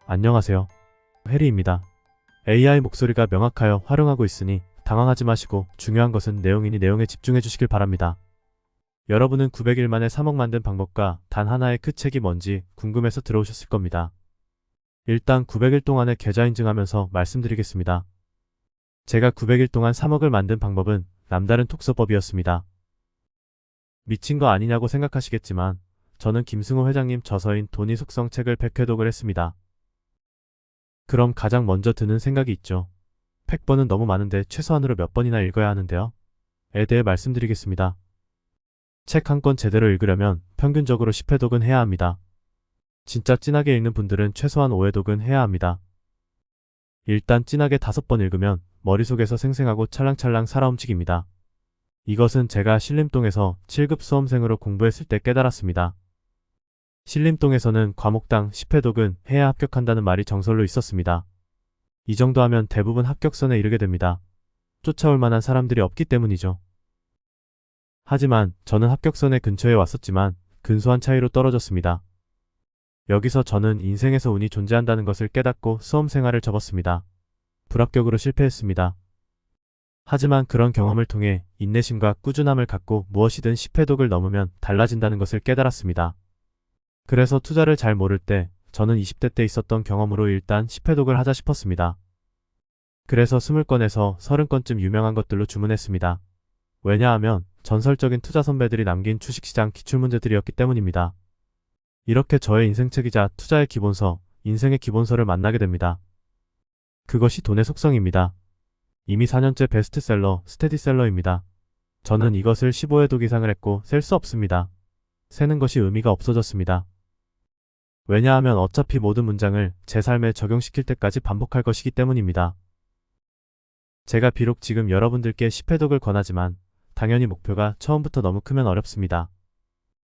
안녕하세요. 해리입니다. AI 목소리가 명확하여 활용하고 있으니 당황하지 마시고 중요한 것은 내용이니 내용에 집중해 주시길 바랍니다. 여러분은 900일 만에 3억 만든 방법과 단 하나의 그 책이 뭔지 궁금해서 들어오셨을 겁니다. 일단 900일 동안의 계좌 인증하면서 말씀드리겠습니다. 제가 900일 동안 3억을 만든 방법은 남다른 톡서법이었습니다. 미친 거 아니냐고 생각하시겠지만 저는 김승호 회장님 저서인 돈이 속성 책을 100회 독을 했습니다. 그럼 가장 먼저 드는 생각이 있죠. 100번은 너무 많은데 최소한으로 몇 번이나 읽어야 하는데요? 에 대해 말씀드리겠습니다. 책 한 권 제대로 읽으려면 평균적으로 10회 독은 해야 합니다. 진짜 진하게 읽는 분들은 최소한 5회 독은 해야 합니다. 일단 진하게 5번 읽으면 머릿속에서 생생하고 찰랑찰랑 살아 움직입니다. 이것은 제가 신림동에서 7급 수험생으로 공부했을 때 깨달았습니다. 신림동에서는 과목당 10회 독은 해야 합격한다는 말이 정설로 있었습니다. 이 정도 하면 대부분 합격선에 이르게 됩니다. 쫓아올 만한 사람들이 없기 때문이죠. 하지만 저는 합격선의 근처에 왔었지만 근소한 차이로 떨어졌습니다. 여기서 저는 인생에서 운이 존재한다는 것을 깨닫고 수험생활을 접었습니다. 불합격으로 실패했습니다. 하지만 그런 경험을 통해 인내심과 꾸준함을 갖고 무엇이든 10회 독을 넘으면 달라진다는 것을 깨달았습니다. 그래서 투자를 잘 모를 때 저는 20대 때 있었던 경험으로 일단 10회 독을 하자 싶었습니다. 그래서 20건에서 30건쯤 유명한 것들로 주문했습니다. 왜냐하면 전설적인 투자 선배들이 남긴 주식시장 기출문제들이었기 때문입니다. 이렇게 저의 인생책이자 투자의 기본서, 인생의 기본서를 만나게 됩니다. 그것이 돈의 속성입니다. 이미 4년째 베스트셀러, 스테디셀러입니다. 저는 이것을 15회 독 이상을 했고 셀 수 없습니다. 세는 것이 의미가 없어졌습니다. 왜냐하면 어차피 모든 문장을 제 삶에 적용시킬 때까지 반복할 것이기 때문입니다. 제가 비록 지금 여러분들께 10회 독을 권하지만 당연히 목표가 처음부터 너무 크면 어렵습니다.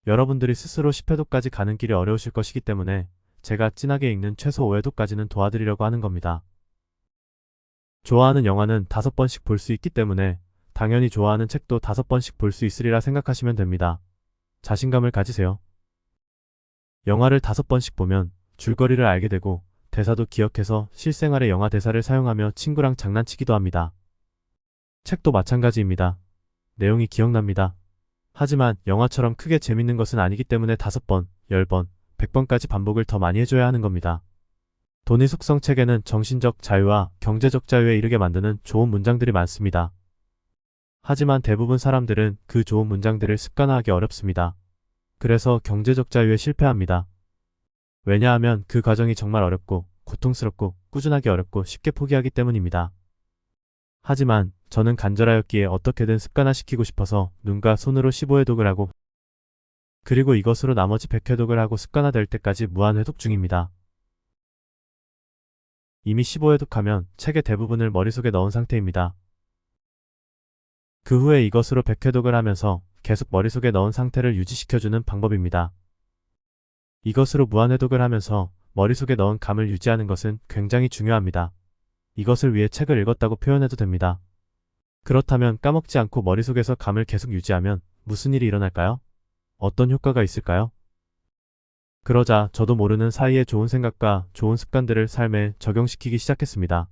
여러분들이 스스로 10회 독까지 가는 길이 어려우실 것이기 때문에 제가 진하게 읽는 최소 5회 독까지는 도와드리려고 하는 겁니다. 좋아하는 영화는 5번씩 볼 수 있기 때문에 당연히 좋아하는 책도 5번씩 볼 수 있으리라 생각하시면 됩니다. 자신감을 가지세요. 영화를 5번씩 보면 줄거리를 알게 되고 대사도 기억해서 실생활의 영화 대사를 사용하며 친구랑 장난치기도 합니다. 책도 마찬가지입니다. 내용이 기억납니다. 하지만 영화처럼 크게 재밌는 것은 아니기 때문에 5번, 10번, 100번까지 반복을 더 많이 해줘야 하는 겁니다. 돈의 속성 책에는 정신적 자유와 경제적 자유에 이르게 만드는 좋은 문장들이 많습니다. 하지만 대부분 사람들은 그 좋은 문장들을 습관화하기 어렵습니다. 그래서 경제적 자유에 실패합니다. 왜냐하면 그 과정이 정말 어렵고 고통스럽고 꾸준하기 어렵고 쉽게 포기하기 때문입니다. 하지만 저는 간절하였기에 어떻게든 습관화시키고 싶어서 눈과 손으로 15회 독을 하고 그리고 이것으로 나머지 100회 독을 하고 습관화될 때까지 무한회독 중입니다. 이미 15회 독하면 책의 대부분을 머릿속에 넣은 상태입니다. 그 후에 이것으로 100회 독을 하면서 계속 머릿속에 넣은 상태를 유지시켜주는 방법입니다. 이것으로 무한회독을 하면서 머릿속에 넣은 감을 유지하는 것은 굉장히 중요합니다. 이것을 위해 책을 읽었다고 표현해도 됩니다. 그렇다면 까먹지 않고 머릿속에서 감을 계속 유지하면 무슨 일이 일어날까요? 어떤 효과가 있을까요? 그러자 저도 모르는 사이에 좋은 생각과 좋은 습관들을 삶에 적용시키기 시작했습니다.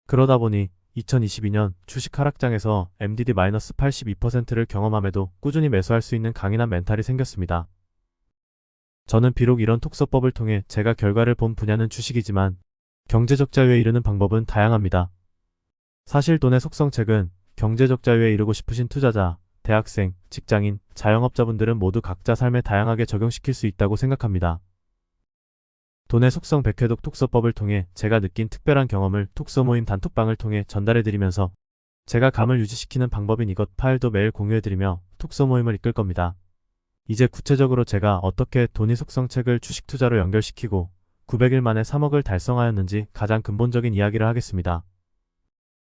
그러다 보니 2022년 주식 하락장에서 MDD-82%를 경험함에도 꾸준히 매수할 수 있는 강인한 멘탈이 생겼습니다. 저는 비록 이런 톡서법을 통해 제가 결과를 본 분야는 주식이지만 경제적 자유에 이르는 방법은 다양합니다. 사실 돈의 속성 책은 경제적 자유에 이르고 싶으신 투자자, 대학생, 직장인, 자영업자분들은 모두 각자 삶에 다양하게 적용시킬 수 있다고 생각합니다. 돈의 속성 100회 독 톡서법을 통해 제가 느낀 특별한 경험을 톡서 모임 단톡방을 통해 전달해드리면서 제가 감을 유지시키는 방법인 이것 파일도 매일 공유해드리며 톡서 모임을 이끌 겁니다. 이제 구체적으로 제가 어떻게 돈의 속성 책을 주식 투자로 연결시키고 900일 만에 3억을 달성하였는지 가장 근본적인 이야기를 하겠습니다.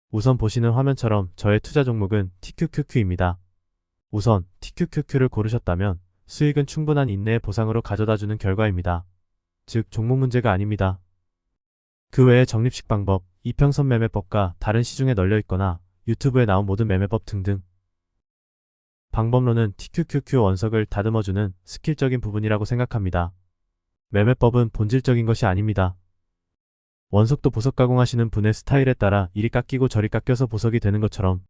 우선 보시는 화면처럼 저의 투자 종목은 TQQQ입니다. 우선 TQQQ를 고르셨다면 수익은 충분한 인내의 보상으로 가져다주는 결과입니다. 즉 종목 문제가 아닙니다. 그 외에 적립식 방법, 이평선 매매법과 다른 시중에 널려있거나 유튜브에 나온 모든 매매법 등등 방법론은 TQQQ 원석을 다듬어주는 스킬적인 부분이라고 생각합니다. 매매법은 본질적인 것이 아닙니다. 원석도 보석 가공하시는 분의 스타일에 따라 이리 깎이고 저리 깎여서 보석이 되는 것처럼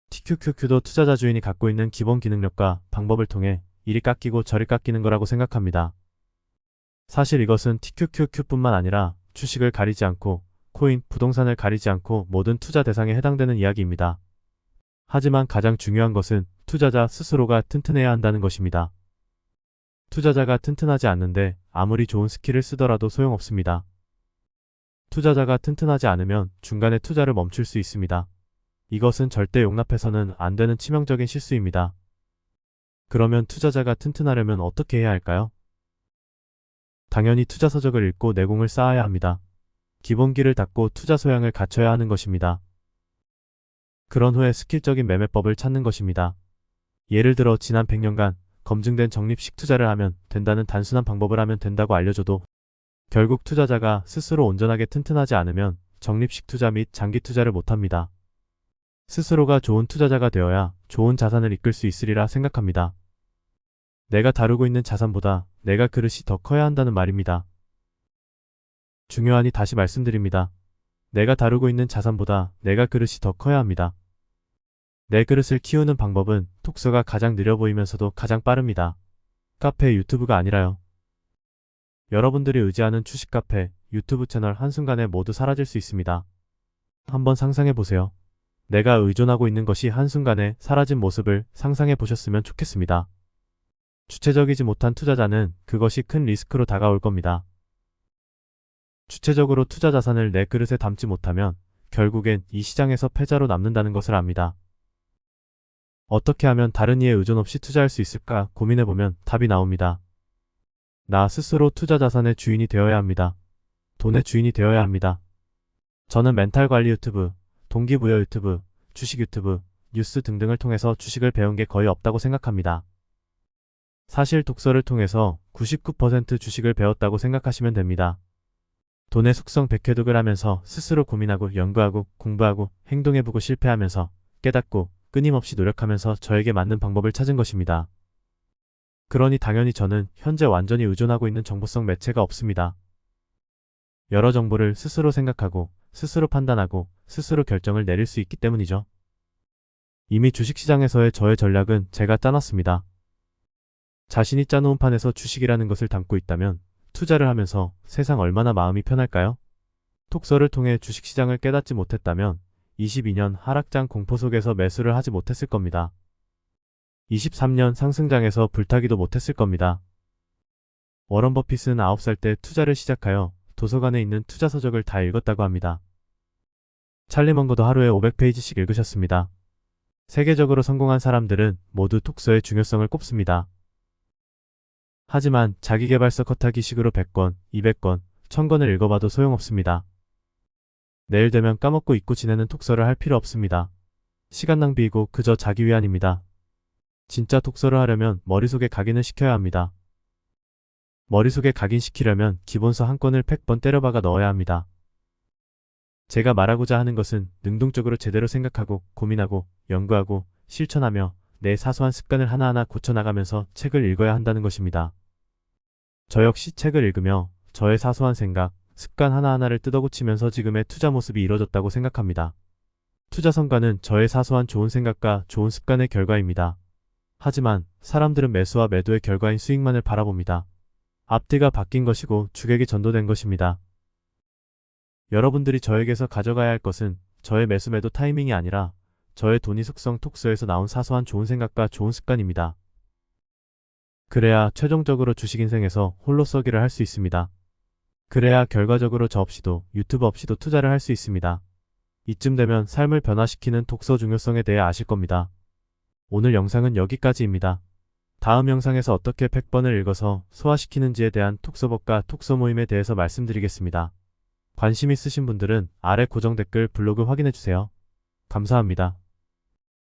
TQQQ도 투자자 주인이 갖고 있는 기본 기능력과 방법을 통해 이리 깎이고 저리 깎이는 거라고 생각합니다. 사실 이것은 TQQQ뿐만 아니라 주식을 가리지 않고 코인, 부동산을 가리지 않고 모든 투자 대상에 해당되는 이야기입니다. 하지만 가장 중요한 것은 투자자 스스로가 튼튼해야 한다는 것입니다. 투자자가 튼튼하지 않는데 아무리 좋은 스킬을 쓰더라도 소용없습니다. 투자자가 튼튼하지 않으면 중간에 투자를 멈출 수 있습니다. 이것은 절대 용납해서는 안 되는 치명적인 실수입니다. 그러면 투자자가 튼튼하려면 어떻게 해야 할까요? 당연히 투자 서적을 읽고 내공을 쌓아야 합니다. 기본기를 닦고 투자 소양을 갖춰야 하는 것입니다. 그런 후에 스킬적인 매매법을 찾는 것입니다. 예를 들어 지난 100년간 검증된 적립식 투자를 하면 된다는 단순한 방법을 하면 된다고 알려줘도 결국 투자자가 스스로 온전하게 튼튼하지 않으면 적립식 투자 및 장기 투자를 못합니다. 스스로가 좋은 투자자가 되어야 좋은 자산을 이끌 수 있으리라 생각합니다. 내가 다루고 있는 자산보다 내가 그릇이 더 커야 한다는 말입니다. 중요하니 다시 말씀드립니다. 내가 다루고 있는 자산보다 내가 그릇이 더 커야 합니다. 내 그릇을 키우는 방법은 독서가 가장 느려 보이면서도 가장 빠릅니다. 카페, 유튜브가 아니라요. 여러분들이 의지하는 주식 카페, 유튜브 채널 한순간에 모두 사라질 수 있습니다. 한번 상상해 보세요. 내가 의존하고 있는 것이 한순간에 사라진 모습을 상상해 보셨으면 좋겠습니다. 주체적이지 못한 투자자는 그것이 큰 리스크로 다가올 겁니다. 주체적으로 투자 자산을 내 그릇에 담지 못하면 결국엔 이 시장에서 패자로 남는다는 것을 압니다. 어떻게 하면 다른 이의 의존 없이 투자할 수 있을까 고민해보면 답이 나옵니다. 나 스스로 투자 자산의 주인이 되어야 합니다. 돈의 주인이 되어야 합니다. 저는 멘탈 관리 유튜브, 동기부여 유튜브, 주식 유튜브, 뉴스 등등을 통해서 주식을 배운 게 거의 없다고 생각합니다. 사실 독서를 통해서 99% 주식을 배웠다고 생각하시면 됩니다. 돈의 속성 백회독을 하면서 스스로 고민하고 연구하고 공부하고 행동해보고 실패하면서 깨닫고 끊임없이 노력하면서 저에게 맞는 방법을 찾은 것입니다. 그러니 당연히 저는 현재 완전히 의존하고 있는 정보성 매체가 없습니다. 여러 정보를 스스로 생각하고 스스로 판단하고 스스로 결정을 내릴 수 있기 때문이죠. 이미 주식시장에서의 저의 전략은 제가 짜놨습니다. 자신이 짜놓은 판에서 주식이라는 것을 담고 있다면 투자를 하면서 세상 얼마나 마음이 편할까요? 독서를 통해 주식시장을 깨닫지 못했다면 22년 하락장 공포 속에서 매수를 하지 못했을 겁니다. 23년 상승장에서 불타기도 못했을 겁니다. 워런 버핏은 9살 때 투자를 시작하여 도서관에 있는 투자 서적을 다 읽었다고 합니다. 찰리 먼거도 하루에 500페이지씩 읽으셨습니다. 세계적으로 성공한 사람들은 모두 독서의 중요성을 꼽습니다. 하지만 자기계발서 컷하기식으로 100권, 200권, 1000권을 읽어봐도 소용없습니다. 내일 되면 까먹고 잊고 지내는 독서를 할 필요 없습니다. 시간 낭비이고 그저 자기 위안입니다. 진짜 독서를 하려면 머릿속에 각인을 시켜야 합니다. 머릿속에 각인시키려면 기본서 한 권을 100번 때려박아 넣어야 합니다. 제가 말하고자 하는 것은 능동적으로 제대로 생각하고 고민하고 연구하고 실천하며 내 사소한 습관을 하나하나 고쳐나가면서 책을 읽어야 한다는 것입니다. 저 역시 책을 읽으며 저의 사소한 생각, 습관 하나하나를 뜯어고치면서 지금의 투자 모습이 이뤄졌다고 생각합니다. 투자 성과는 저의 사소한 좋은 생각과 좋은 습관의 결과입니다. 하지만 사람들은 매수와 매도의 결과인 수익만을 바라봅니다. 앞뒤가 바뀐 것이고 주객이 전도된 것입니다. 여러분들이 저에게서 가져가야 할 것은 저의 매수 매도 타이밍이 아니라 저의 돈이 속성 톡스에서 나온 사소한 좋은 생각과 좋은 습관입니다. 그래야 최종적으로 주식 인생에서 홀로 쏘기를 할 수 있습니다. 그래야 결과적으로 저 없이도 유튜브 없이도 투자를 할 수 있습니다. 이쯤 되면 삶을 변화시키는 독서 중요성에 대해 아실 겁니다. 오늘 영상은 여기까지입니다. 다음 영상에서 어떻게 100번을 읽어서 소화시키는지에 대한 톡서법과 톡서 모임에 대해서 말씀드리겠습니다. 관심 있으신 분들은 아래 고정 댓글 블로그 확인해주세요. 감사합니다.